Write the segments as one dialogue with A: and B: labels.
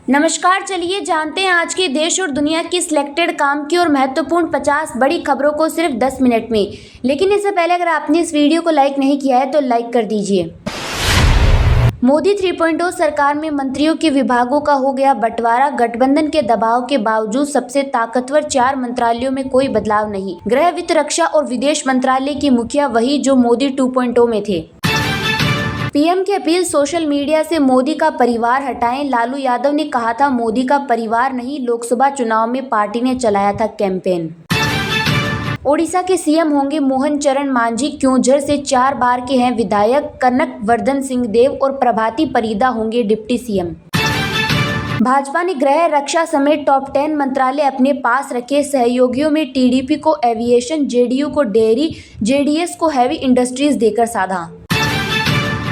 A: नमस्कार, चलिए जानते हैं आज के देश और दुनिया की सिलेक्टेड काम की और महत्वपूर्ण 50 बड़ी खबरों को सिर्फ 10 मिनट में। लेकिन इससे पहले अगर आपने इस वीडियो को लाइक नहीं किया है तो लाइक कर दीजिए। मोदी 3.0 सरकार में मंत्रियों के विभागों का हो गया बंटवारा। गठबंधन के दबाव के बावजूद सबसे ताकतवर 4 मंत्रालयों में कोई बदलाव नहीं। गृह, वित्त, रक्षा और विदेश मंत्रालय की मुखिया वही जो मोदी 2.0 में थे। पीएम की अपील, सोशल मीडिया से मोदी का परिवार हटाएं। लालू यादव ने कहा था मोदी का परिवार नहीं, लोकसभा चुनाव में पार्टी ने चलाया था कैंपेन। ओडिशा के सीएम होंगे मोहन चरण मांझी, क्योंझर से 4 बार के हैं विधायक। कनक वर्धन सिंह देव और प्रभाती परिदा होंगे डिप्टी सीएम। भाजपा ने गृह, रक्षा समेत टॉप 10 मंत्रालय अपने पास रखे। सहयोगियों में टीडीपी को एविएशन, जेडीयू को डेयरी, जेडीएस को हैवी इंडस्ट्रीज देकर साधा।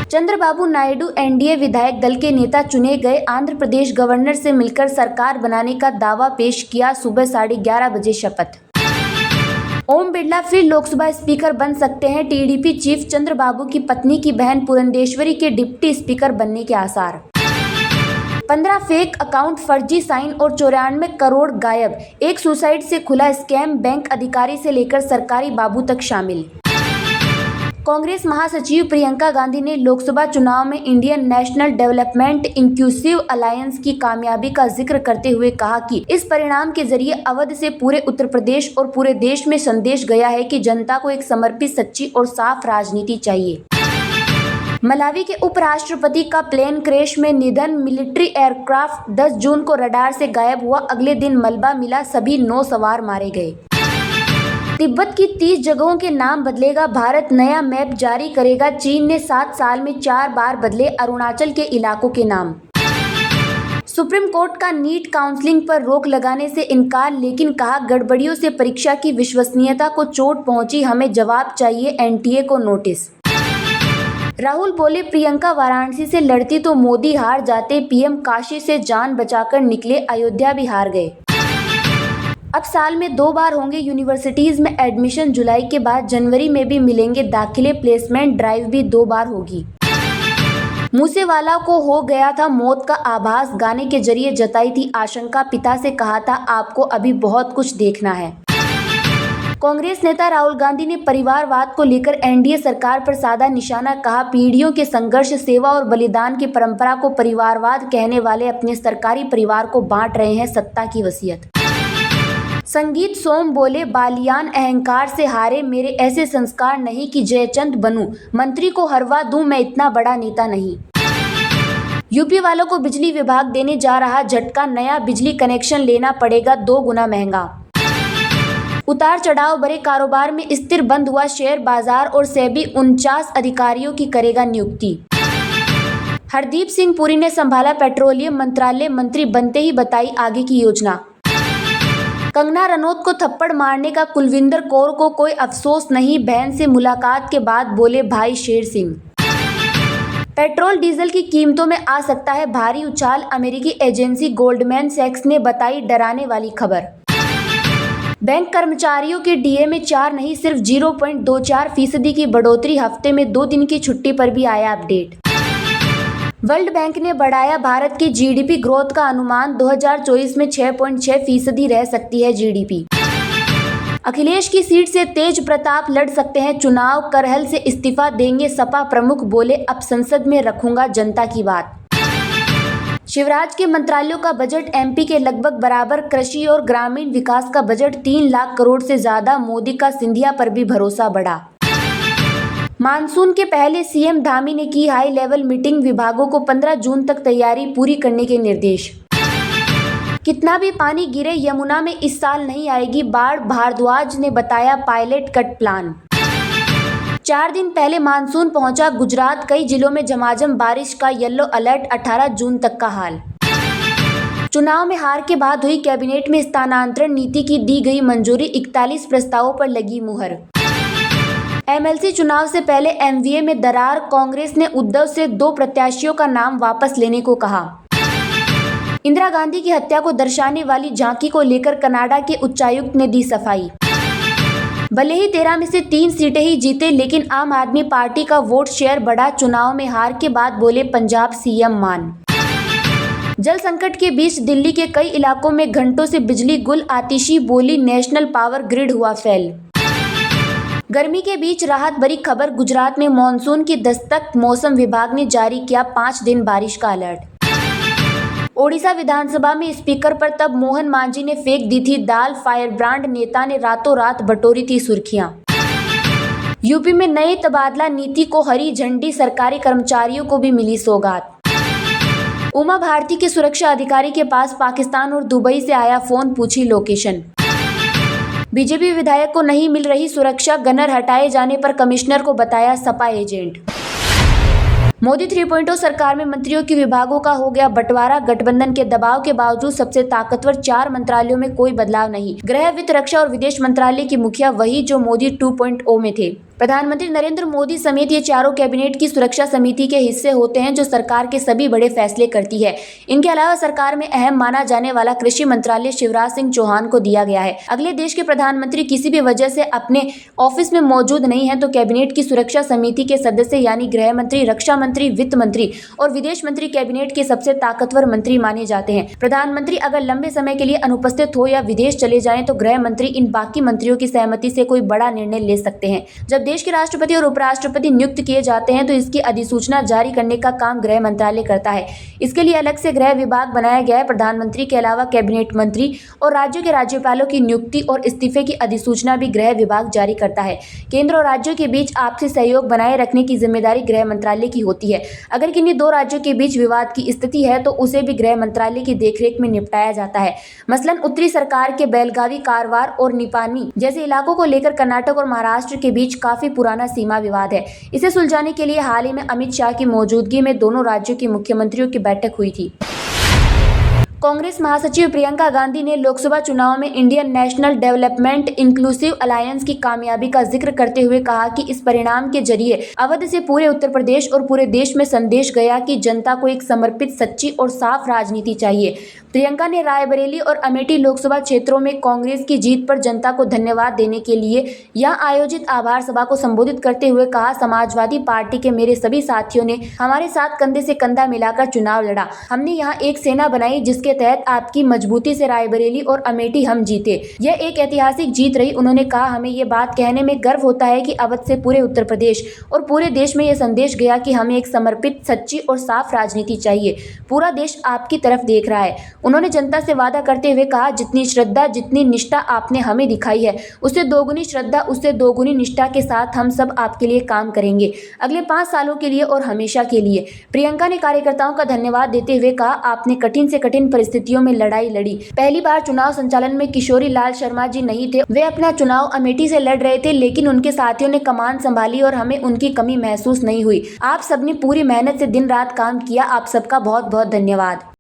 A: चंद्रबाबू नायडू एनडीए विधायक दल के नेता चुने गए। आंध्र प्रदेश गवर्नर से मिलकर सरकार बनाने का दावा पेश किया। सुबह 11:30 बजे शपथ। ओम बिरला फिर लोकसभा स्पीकर बन सकते हैं। टीडीपी चीफ चंद्रबाबू की पत्नी की बहन पुरंदेश्वरी के डिप्टी स्पीकर बनने के आसार। 15 फेक अकाउंट, फर्जी साइन और 94 करोड़ गायब। एक सुसाइड से खुला स्कैम, बैंक अधिकारी से लेकर सरकारी बाबू तक शामिल। कांग्रेस महासचिव प्रियंका गांधी ने लोकसभा चुनाव में Indian national development inclusive alliance की कामयाबी का जिक्र करते हुए कहा कि इस परिणाम के जरिए अवध से पूरे उत्तर प्रदेश और पूरे देश में संदेश गया है कि जनता को एक समर्पित, सच्ची और साफ राजनीति चाहिए। मलावी के उपराष्ट्रपति का प्लेन क्रैश में निधन। मिलिट्री एयरक्राफ्ट 10 जून को रडार से गायब हुआ। अगले दिन मलबा मिला, सभी 9 सवार मारे गए। तिब्बत की 30 जगहों के नाम बदलेगा भारत, नया मैप जारी करेगा। चीन ने 7 साल में 4 बार बदले अरुणाचल के इलाकों के नाम। सुप्रीम कोर्ट का नीट काउंसलिंग पर रोक लगाने से इनकार, लेकिन कहा गड़बड़ियों से परीक्षा की विश्वसनीयता को चोट पहुंची, हमें जवाब चाहिए, एनटीए को नोटिस। राहुल बोले प्रियंका वाराणसी से लड़ती तो मोदी हार जाते। पीएम काशी से जान बचाकर निकले, अयोध्या भी हार गए। अब साल में 2 बार होंगे यूनिवर्सिटीज में एडमिशन। जुलाई के बाद जनवरी में भी मिलेंगे दाखिले। प्लेसमेंट ड्राइव भी 2 बार होगी। मूसेवाला को हो गया था मौत का आभास, गाने के जरिए जताई थी आशंका। पिता से कहा था आपको अभी बहुत कुछ देखना है। कांग्रेस नेता राहुल गांधी ने परिवारवाद को लेकर एनडीए सरकार पर साधा निशाना। कहा पीढ़ियों के संघर्ष, सेवा और बलिदान की परंपरा को परिवारवाद कहने वाले अपने सरकारी परिवार को बांट रहे हैं सत्ता की वसीयत। संगीत सोम बोले बालियान अहंकार से हारे, मेरे ऐसे संस्कार नहीं कि जयचंद बनूं, मंत्री को हरवा दूं, मैं इतना बड़ा नेता नहीं। यूपी वालों को बिजली विभाग देने जा रहा झटका, नया बिजली कनेक्शन लेना पड़ेगा 2 गुना महंगा। उतार चढ़ाव भरे कारोबार में स्थिर बंद हुआ शेयर बाजार और सेबी 49 अधिकारियों की करेगा नियुक्ति। हरदीप सिंह पुरी ने संभाला पेट्रोलियम मंत्रालय, मंत्री बनते ही बताई आगे की योजना। कंगना रनौत को थप्पड़ मारने का कुलविंदर कौर को कोई अफसोस नहीं, बहन से मुलाकात के बाद बोले भाई शेर सिंह। पेट्रोल डीजल की कीमतों में आ सकता है भारी उछाल, अमेरिकी एजेंसी गोल्डमैन सैक्स ने बताई डराने वाली खबर। बैंक कर्मचारियों के डीए में 4 नहीं सिर्फ 0.24% की बढ़ोतरी, हफ्ते में 2 दिन की छुट्टी पर भी आया अपडेट। वर्ल्ड बैंक ने बढ़ाया भारत की जीडीपी ग्रोथ का अनुमान, 2024 में 6.6% रह सकती है जीडीपी। अखिलेश की सीट से तेज प्रताप लड़ सकते हैं चुनाव। करहल से इस्तीफा देंगे सपा प्रमुख, बोले अब संसद में रखूंगा जनता की बात। शिवराज के मंत्रालयों का बजट एमपी के लगभग बराबर। कृषि और ग्रामीण विकास का बजट 3 लाख करोड़ से ज्यादा। मोदी का सिंधिया पर भी भरोसा बढ़ा। मानसून के पहले सीएम धामी ने की हाई लेवल मीटिंग, विभागों को 15 जून तक तैयारी पूरी करने के निर्देश। कितना भी पानी गिरे यमुना में इस साल नहीं आएगी बाढ़, भारद्वाज ने बताया पायलट कट प्लान। 4 दिन पहले मानसून पहुंचा गुजरात, कई जिलों में झमाझम बारिश का येलो अलर्ट, 18 जून तक का हाल। चुनाव में हार के बाद हुई कैबिनेट में स्थानांतरण नीति की दी गई मंजूरी, 41 प्रस्तावों पर लगी मुहर। एमएलसी चुनाव से पहले एमवीए में दरार, कांग्रेस ने उद्धव से 2 प्रत्याशियों का नाम वापस लेने को कहा। इंदिरा गांधी की हत्या को दर्शाने वाली झांकी को लेकर कनाडा के उच्चायुक्त ने दी सफाई। भले ही 13 में से 3 सीटें ही जीते, लेकिन आम आदमी पार्टी का वोट शेयर बढ़ा। चुनाव में हार के बाद बोले पंजाब सीएम मान। जल संकट के बीच दिल्ली के कई इलाकों में घंटों से बिजली गुल, आतिशी बोली, नेशनल पावर ग्रिड हुआ फेल। गर्मी के बीच राहत भरी खबर, गुजरात में मॉनसून की दस्तक, मौसम विभाग ने जारी किया 5 दिन बारिश का अलर्ट। ओडिशा विधानसभा में स्पीकर पर तब मोहन मांझी ने फेंक दी थी दाल, फायरब्रांड नेता ने रातों रात बटोरी थी सुर्खियां। यूपी में नई तबादला नीति को हरी झंडी, सरकारी कर्मचारियों को भी मिली सौगात। उमा भारती के सुरक्षा अधिकारी के पास पाकिस्तान और दुबई से आया फोन, पूछी लोकेशन। बीजेपी विधायक को नहीं मिल रही सुरक्षा, गनर हटाए जाने पर कमिश्नर को बताया सपा एजेंट। मोदी 3.0 सरकार में मंत्रियों के विभागों का हो गया बंटवारा, गठबंधन के दबाव के बावजूद सबसे ताकतवर 4 मंत्रालयों में कोई बदलाव नहीं। गृह, वित्त, रक्षा और विदेश मंत्रालय की मुखिया वही जो मोदी 2.0 में थे। प्रधानमंत्री नरेंद्र मोदी समेत ये चारों कैबिनेट की सुरक्षा समिति के हिस्से होते हैं जो सरकार के सभी बड़े फैसले करती है। इनके अलावा सरकार में अहम माना जाने वाला कृषि मंत्रालय शिवराज सिंह चौहान को दिया गया है। अगले देश के प्रधानमंत्री किसी भी वजह से अपने ऑफिस में मौजूद नहीं है तो कैबिनेट की सुरक्षा समिति के सदस्य यानी गृह मंत्री, रक्षा मंत्री, वित्त मंत्री और विदेश मंत्री कैबिनेट के सबसे ताकतवर मंत्री माने जाते हैं। प्रधानमंत्री अगर लंबे समय के लिए अनुपस्थित हो या विदेश चले जाएं तो गृह मंत्री इन बाकी मंत्रियों की सहमति से कोई बड़ा निर्णय ले सकते हैं। जब देश के राष्ट्रपति और उपराष्ट्रपति नियुक्त किए जाते हैं तो इसकी अधिसूचना जारी करने का काम गृह मंत्रालय करता है। इसके लिए अलग से गृह विभाग बनाया गया है। प्रधानमंत्री के अलावा कैबिनेट मंत्री और राज्यों के राज्यपालों की नियुक्ति और इस्तीफे की अधिसूचना भी गृह विभाग जारी करता है। केंद्र और राज्यों के बीच आपसी सहयोग बनाए रखने की जिम्मेदारी गृह मंत्रालय की होती है। अगर किन्हीं 2 राज्यों के बीच विवाद की स्थिति है तो उसे भी गृह मंत्रालय की देखरेख में निपटाया जाता है। मसलन उत्तरी सरकार के बेलगावी, कारवार और निपानी जैसे इलाकों को लेकर कर्नाटक और महाराष्ट्र के बीच काफी पुराना सीमा विवाद है। इसे सुलझाने के लिए हाल ही में अमित शाह की मौजूदगी में दोनों राज्यों के मुख्यमंत्रियों की बैठक हुई थी। कांग्रेस महासचिव प्रियंका गांधी ने लोकसभा चुनाव में Indian national development inclusive alliance की कामयाबी का जिक्र करते हुए कहा कि इस परिणाम के जरिए अवध से पूरे उत्तर प्रदेश और पूरे देश में संदेश गया कि जनता को एक समर्पित, सच्ची और साफ राजनीति चाहिए। प्रियंका ने रायबरेली और अमेठी लोकसभा क्षेत्रों में कांग्रेस की जीत पर जनता को धन्यवाद देने के लिए यहां आयोजित आभार सभा को संबोधित करते हुए कहा, समाजवादी पार्टी के मेरे सभी साथियों ने हमारे साथ कंधे से कंधा मिलाकर चुनाव लड़ा। हमने यहाँ एक सेना बनाई जिसके तहत आपकी मजबूती से रायबरेली और अमेठी हम जीते। यह एक ऐतिहासिक जीत रही। उन्होंने कहा, हमें ये बात कहने में गर्व होता है कि अवध से पूरे उत्तर प्रदेश और पूरे देश में यह संदेश गया कि हमें एक समर्पित, सच्ची और साफ राजनीति चाहिए। पूरा देश आपकी तरफ देख रहा है। उन्होंने जनता से वादा करते हुए कहा, जितनी श्रद्धा, जितनी निष्ठा आपने हमें दिखाई है उससे दोगुनी श्रद्धा, उससे दोगुनी निष्ठा के साथ हम सब आपके लिए काम करेंगे, अगले 5 सालों के लिए और हमेशा के लिए। प्रियंका ने कार्यकर्ताओं का धन्यवाद देते हुए कहा, आपने कठिन से कठिन परिस्थितियों में लड़ाई लड़ी। पहली बार चुनाव संचालन में किशोरी लाल शर्मा जी नहीं थे। वे अपना चुनाव अमेठी से लड़ रहे थे, लेकिन उनके साथियों ने कमान संभाली और हमें उनकी कमी महसूस नहीं हुई। आप सबने पूरी मेहनत से दिन रात काम किया। आप सबका बहुत बहुत धन्यवाद।